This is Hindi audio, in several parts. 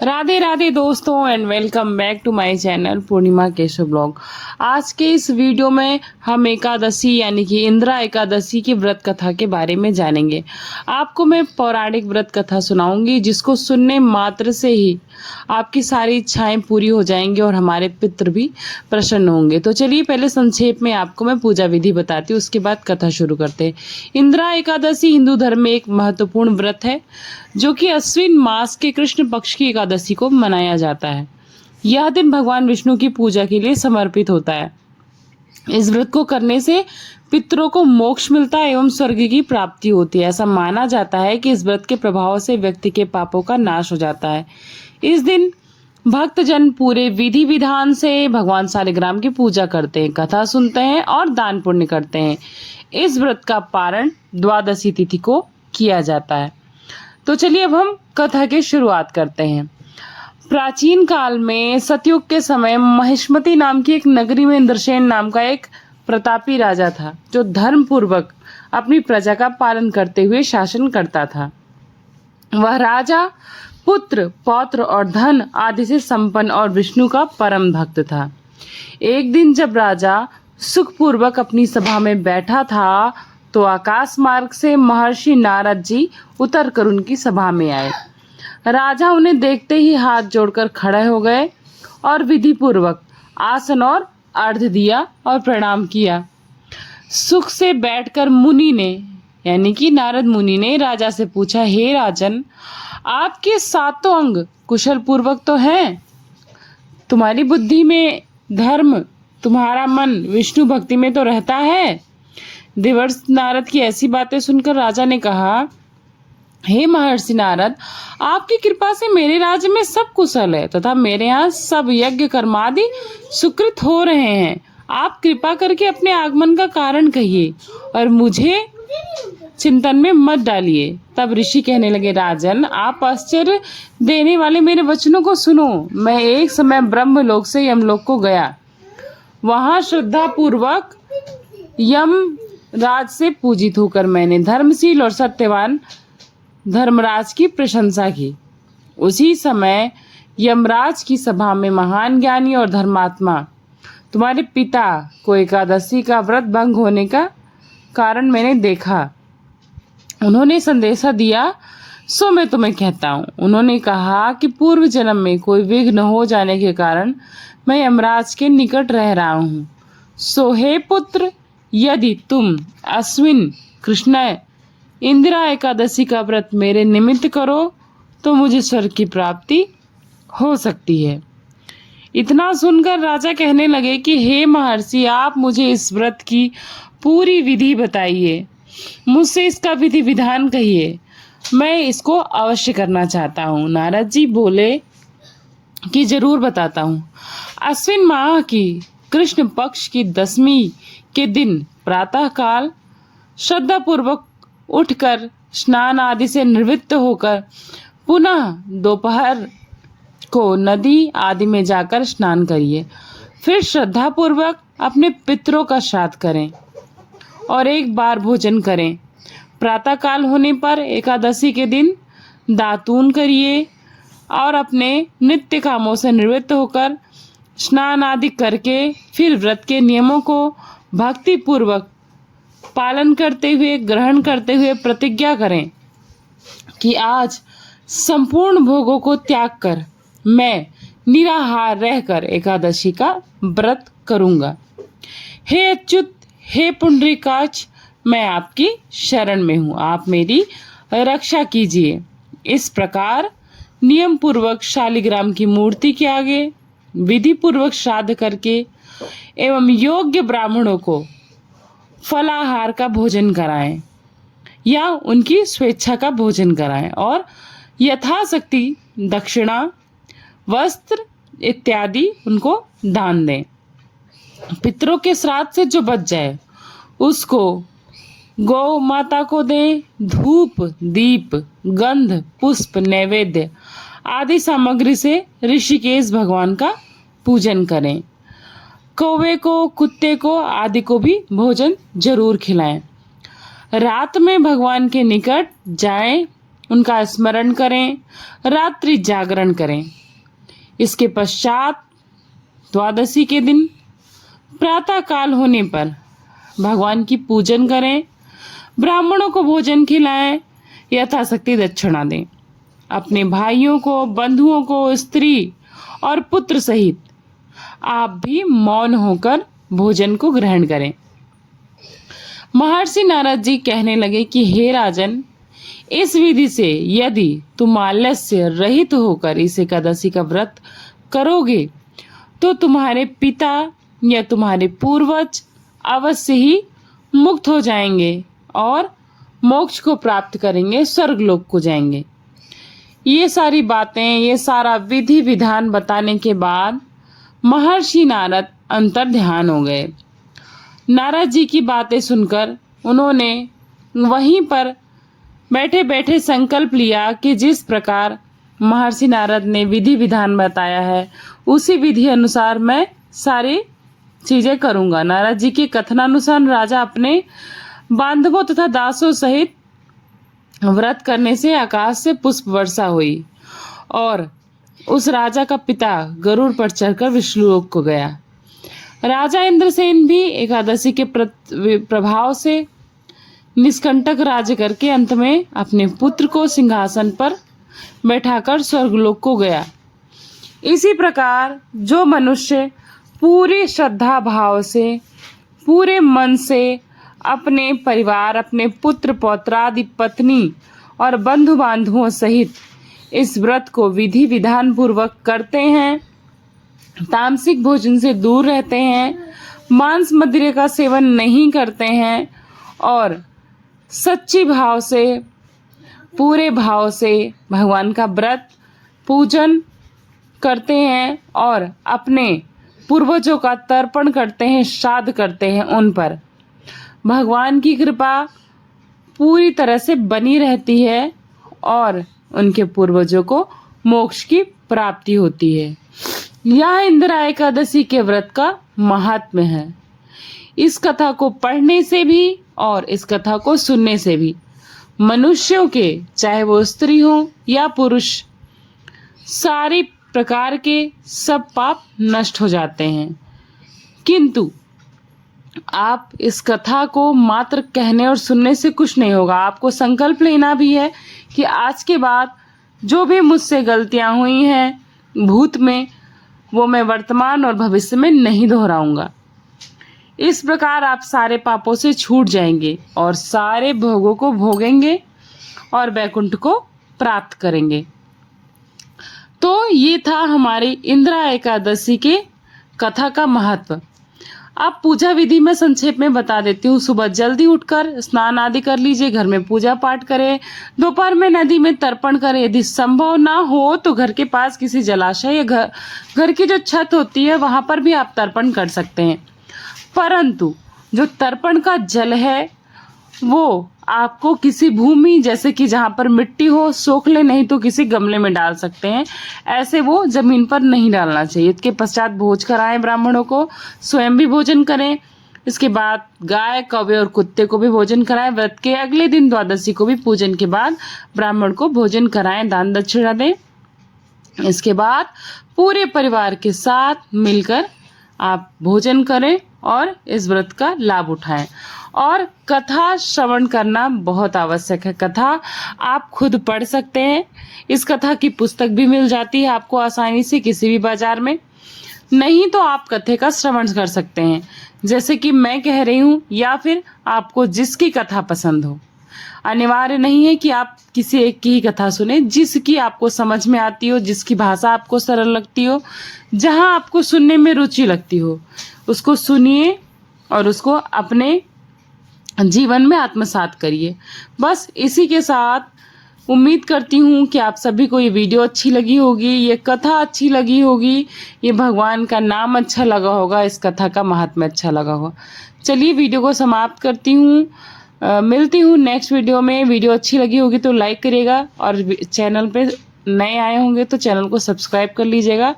राधे राधे दोस्तों and welcome back to my channel Purnima Keshav blog. आज के इस वीडियो में हम एकादशी यानी कि इंदिरा एकादशी की व्रत कथा के बारे में जानेंगे। आपको मैं पौराणिक व्रत कथा सुनाऊंगी जिसको सुनने मात्र से ही आपकी सारी इच्छाएं पूरी हो जाएंगी और हमारे पितृ भी प्रसन्न होंगे। तो चलिए पहले संक्षेप में आपको मैं पूजा विधि बताती हूँ, उसके बाद कथा शुरू करते हैं। इंदिरा एकादशी हिंदू धर्म में एक महत्वपूर्ण व्रत है जो कि अश्विन मास के कृष्ण पक्ष की एकादशी को मनाया जाता है। यह दिन भगवान विष्णु की पूजा के लिए समर्पित होता है। इस व्रत को करने से पितरों को मोक्ष मिलता है एवं स्वर्ग की प्राप्ति होती है। ऐसा माना जाता है कि इस व्रत के प्रभाव से व्यक्ति के पापों का नाश हो जाता है। इस दिन भक्तजन पूरे विधि विधान से भगवान शालिग्राम की पूजा करते हैं, कथा सुनते हैं और दान पुण्य करते हैं। इस व्रत का पारण द्वादशी तिथि को किया जाता है। तो चलिए अब हम कथा की शुरुआत करते हैं। प्राचीन काल में सतयुग के समय महिष्मति नाम की एक नगरी में इंद्रसेन नाम का एक प्रतापी राजा था जो धर्म पूर्वक अपनी प्रजा का पालन करते हुए शासन करता था। वह राजा पुत्र पौत्र और धन आदि से संपन्न और विष्णु का परम भक्त था। एक दिन जब राजा सुखपूर्वक अपनी सभा में बैठा था तो आकाश मार्ग से महर्षि नारद जी उतरकर उनकी सभा में आए। राजा उन्हें देखते ही हाथ जोड़कर खड़े हो गए और विधि पूर्वक आसन और अर्घ्य दिया और प्रणाम किया। सुख से बैठकर मुनि ने यानी कि नारद मुनि ने राजा से पूछा, हे राजन, आपके सातों अंग कुशल पूर्वक तो हैं? तुम्हारी बुद्धि में धर्म, तुम्हारा मन विष्णु भक्ति में तो रहता है? देवर्षि नारद की ऐसी बातें सुनकर राजा ने कहा, हे महर्षि नारद, आपकी कृपा से मेरे राज्य में सब कुशल है तथा मेरे यहाँ सब यज्ञ कर्मादि सुकृत हो रहे हैं। आप कृपा करके अपने आगमन का कारण कहिए और मुझे चिंतन में मत डालिए। तब ऋषि कहने लगे, राजन, आप आश्चर्य देने वाले मेरे वचनों को सुनो। मैं एक समय ब्रह्मलोक से यमलोक को गया। वहां श्रद्धा पूर्वक यम राज से पूजित होकर मैंने धर्मशील और सत्यवान धर्मराज की प्रशंसा की। उसी समय यमराज की सभा में महान ज्ञानी और धर्मात्मा तुम्हारे पिता को एकादशी का व्रत भंग होने का कारण मैंने देखा। उन्होंने संदेशा दिया, सो मैं तुम्हें कहता हूँ। उन्होंने कहा कि पूर्व जन्म में कोई विघ्न हो जाने के कारण मैं यमराज के निकट रह रहा हूँ। सो हे पुत्र, यदि तुम अश्विन कृष्ण इंदिरा एकादशी का व्रत मेरे निमित्त करो तो मुझे स्वर्ग की प्राप्ति हो सकती है। इतना सुनकर राजा कहने लगे कि हे महर्षि, आप मुझे इस व्रत की पूरी विधि बताइए, मुझसे इसका विधि विधान कहिए, मैं इसको अवश्य करना चाहता हूँ। नारद जी बोले कि जरूर बताता हूँ। अश्विन माह की कृष्ण पक्ष की दशमी के दिन प्रातः काल श्रद्धा पूर्वक उठकर स्नान आदि से निवृत्त होकर पुनः दोपहर को नदी आदि में जाकर स्नान करिए। फिर श्रद्धा पूर्वक अपने पितरों का श्राद्ध करें और एक बार भोजन करें। प्रातः काल होने पर एकादशी के दिन दातून करिए और अपने नित्य कामों से निवृत्त होकर स्नान आदि करके फिर व्रत के नियमों को भक्ति पूर्वक पालन करते हुए ग्रहण करते हुए प्रतिज्ञा करें कि आज संपूर्ण भोगों को त्याग कर मैं निराहार रहकर एकादशी का व्रत करूंगा। हे अच्युत, हे पुंडरीकाक्ष, मैं आपकी शरण में हूँ, आप मेरी रक्षा कीजिए। इस प्रकार नियम पूर्वक शालिग्राम की मूर्ति के आगे विधि पूर्वक श्राद्ध करके एवं योग्य ब्राह्मणों को फलाहार का भोजन कराएं या उनकी स्वेच्छा का भोजन कराएं और यथाशक्ति दक्षिणा, वस्त्र इत्यादि उनको दान दें। पितरों के श्राद्ध से जो बच जाए उसको गौ माता को दें। धूप, दीप, गंध, पुष्प, नैवेद्य आदि सामग्री से ऋषिकेश भगवान का पूजन करें। कौवे को, कुत्ते को आदि को भी भोजन जरूर खिलाएं। रात में भगवान के निकट जाएं उनका स्मरण करें, रात्रि जागरण करें। इसके पश्चात द्वादशी के दिन प्रातः काल होने पर भगवान की पूजन करें, ब्राह्मणों को भोजन खिलाएं, यथाशक्ति दक्षिणा दें। अपने भाइयों को, बंधुओं को, स्त्री और पुत्र सहित आप भी मौन होकर भोजन को ग्रहण करें। महर्षि नारद जी कहने लगे कि हे राजन, इस विधि से यदि तुम आलस्य रहित होकर इस एकादशी का व्रत करोगे तो तुम्हारे पिता या तुम्हारे पूर्वज अवश्य ही मुक्त हो जाएंगे और मोक्ष को प्राप्त करेंगे, स्वर्गलोक को जाएंगे। ये सारी बातें, ये सारा विधि विधान बताने के बाद महर्षि नारद अंतर ध्यान हो गए। नारद जी की बातें सुनकर उन्होंने वहीं पर बैठे बैठे संकल्प लिया कि जिस प्रकार महर्षि नारद ने विधि विधान बताया है उसी विधि अनुसार मैं सारी चीजें करूंगा। नारद जी के कथनानुसार राजा अपने बांधवों तथा दासों सहित व्रत करने से आकाश से पुष्प वर्षा हुई और उस राजा का पिता गरुड़ पर चढ़कर विष्णुलोक को गया। राजा इंद्रसेन भी एकादशी के प्रभाव से निष्कंटक राज्य करके अंत में अपने पुत्र को सिंहासन पर बैठाकर स्वर्गलोक को गया। इसी प्रकार जो मनुष्य पूरी श्रद्धा भाव से, पूरे मन से अपने परिवार, अपने पुत्र पौत्रादि, पत्नी और बंधु बांधवों सहित इस व्रत को विधि विधान पूर्वक करते हैं, तामसिक भोजन से दूर रहते हैं, मांस मदिरे का सेवन नहीं करते हैं और सच्ची भाव से, पूरे भाव से भगवान का व्रत पूजन करते हैं और अपने पूर्वजों का तर्पण करते हैं, श्राद्ध करते हैं, उन पर भगवान की कृपा पूरी तरह से बनी रहती है और उनके पूर्वजों को मोक्ष की प्राप्ति होती है। यह इंदिरा एकादशी के व्रत का महात्म्य है। इस कथा को पढ़ने से भी और इस कथा को सुनने से भी मनुष्यों के, चाहे वो स्त्री हो या पुरुष, सारी प्रकार के सब पाप नष्ट हो जाते हैं। किंतु आप इस कथा को मात्र कहने और सुनने से कुछ नहीं होगा। आपको संकल्प लेना भी है कि आज के बाद जो भी मुझसे गलतियां हुई हैं भूत में, वो मैं वर्तमान और भविष्य में नहीं दोहराऊंगा। इस प्रकार आप सारे पापों से छूट जाएंगे और सारे भोगों को भोगेंगे और वैकुंठ को प्राप्त करेंगे। तो ये था हमारी इंदिरा एकादशी के कथा का महत्व। अब पूजा विधि में संक्षेप में बता देती हूँ। सुबह जल्दी उठकर स्नान आदि कर लीजिए, घर में पूजा पाठ करें, दोपहर में नदी में तर्पण करें। यदि संभव ना हो तो घर के पास किसी जलाशय या घर की जो छत होती है वहां पर भी आप तर्पण कर सकते हैं। परंतु जो तर्पण का जल है वो आपको किसी भूमि, जैसे कि जहां पर मिट्टी हो, सोख ले, नहीं तो किसी गमले में डाल सकते हैं। ऐसे वो जमीन पर नहीं डालना चाहिए। इसके पश्चात भोज कराएं ब्राह्मणों को, स्वयं भी भोजन करें। इसके बाद गाय, कौवे और कुत्ते को भी भोजन कराएं। व्रत के अगले दिन द्वादशी को भी पूजन के बाद ब्राह्मण को भोजन कराएं, दान दक्षिणा दें। इसके बाद पूरे परिवार के साथ मिलकर आप भोजन करें और इस व्रत का लाभ उठाएं। और कथा श्रवण करना बहुत आवश्यक है। कथा आप खुद पढ़ सकते हैं। इस कथा की पुस्तक भी मिल जाती है आपको आसानी से किसी भी बाजार में। नहीं तो आप कथे का श्रवण कर सकते हैं, जैसे कि मैं कह रही हूँ, या फिर आपको जिसकी कथा पसंद हो। अनिवार्य नहीं है कि आप किसी एक की ही कथा सुने, जिसकी आपको समझ में आती हो, जिसकी भाषा आपको सरल लगती हो, जहां आपको सुनने में रुचि लगती हो, उसको सुनिए और उसको अपने जीवन में आत्मसात करिए। बस इसी के साथ उम्मीद करती हूँ कि आप सभी को ये वीडियो अच्छी लगी होगी, ये कथा अच्छी लगी होगी, ये भगवान का नाम अच्छा लगा होगा, इस कथा का महात्म्य अच्छा लगा होगा। चलिए वीडियो को समाप्त करती हूँ। मिलती हूँ नेक्स्ट वीडियो में। वीडियो अच्छी लगी होगी तो लाइक करिएगा और चैनल पे नए आए होंगे तो चैनल को सब्सक्राइब कर लीजिएगा।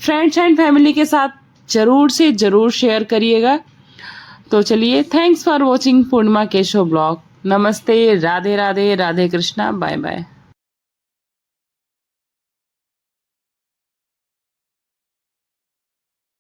फ्रेंड्स एंड फैमिली के साथ जरूर से जरूर शेयर करिएगा। तो चलिए, thanks for watching Purnima Keshav blog. नमस्ते, राधे राधे, राधे कृष्णा, बाय बाय।